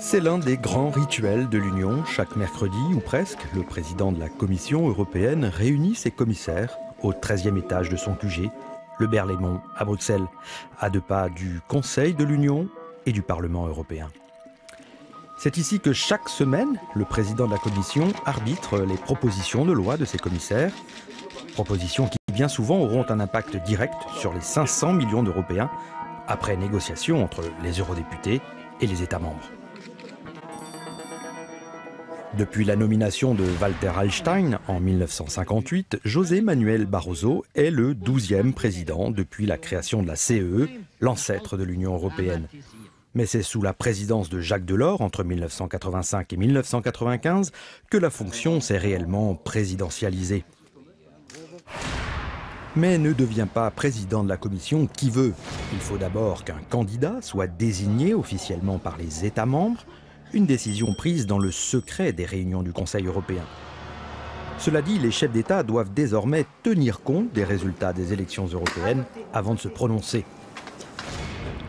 C'est l'un des grands rituels de l'Union. Chaque mercredi, ou presque, le président de la Commission européenne réunit ses commissaires au 13e étage de son QG, le Berlaymont, à Bruxelles, à 2 pas du Conseil de l'Union et du Parlement européen. C'est ici que chaque semaine, le président de la Commission arbitre les propositions de loi de ses commissaires, propositions qui bien souvent auront un impact direct sur les 500 millions d'Européens, après négociation entre les eurodéputés et les États membres. Depuis la nomination de Walter Hallstein en 1958, José Manuel Barroso est le 12e président depuis la création de la CEE, l'ancêtre de l'Union européenne. Mais c'est sous la présidence de Jacques Delors, entre 1985 et 1995, que la fonction s'est réellement présidentialisée. Mais ne devient pas président de la Commission qui veut. Il faut d'abord qu'un candidat soit désigné officiellement par les États membres, une décision prise dans le secret des réunions du Conseil européen. Cela dit, les chefs d'État doivent désormais tenir compte des résultats des élections européennes avant de se prononcer.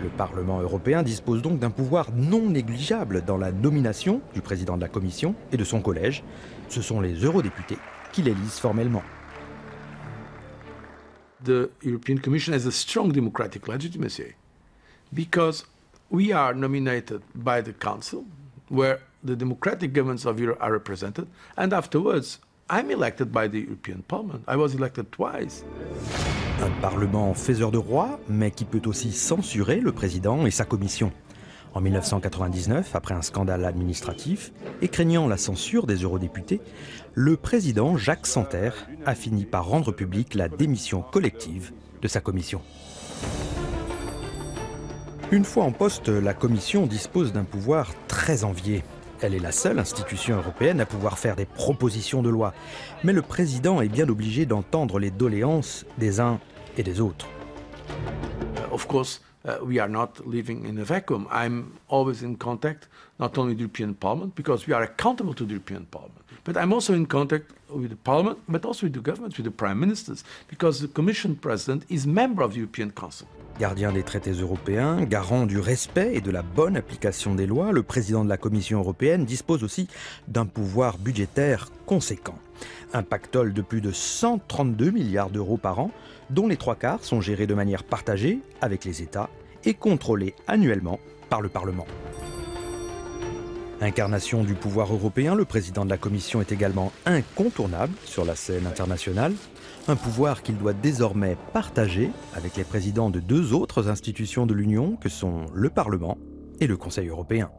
Le Parlement européen dispose donc d'un pouvoir non négligeable dans la nomination du président de la Commission et de son collège. Ce sont les eurodéputés qui l'élisent formellement. The European Commission has a strong democratic legitimacy because we are nominated by the Council, where the democratic governments of Europe are represented, and afterwards, I'm elected by the European Parliament. I was elected twice. Un parlement faiseur de roi, mais qui peut aussi censurer le président et sa commission. En 1999, après un scandale administratif, et craignant la censure des eurodéputés, le président Jacques Santer a fini par rendre publique la démission collective de sa commission. Une fois en poste, la Commission dispose d'un pouvoir très envié. Elle est la seule institution européenne à pouvoir faire des propositions de loi. Mais le président est bien obligé d'entendre les doléances des uns et des autres. Of course, we are not living in a vacuum. I'm always in contact, not only with the European Parliament, because we are accountable to the European Parliament, but I'm also in contact with the Parliament, but also with the government, with the Prime Ministers, because the Commission President is member of the European Council. Gardien des traités européens, garant du respect et de la bonne application des lois, le président de la Commission européenne dispose aussi d'un pouvoir budgétaire conséquent. Un pactole de plus de 132 milliards d'euros par an, dont les 3/4 sont gérés de manière partagée avec les États et contrôlés annuellement par le Parlement. Incarnation du pouvoir européen, le président de la Commission est également incontournable sur la scène internationale. Un pouvoir qu'il doit désormais partager avec les présidents de 2 autres institutions de l'Union que sont le Parlement et le Conseil européen.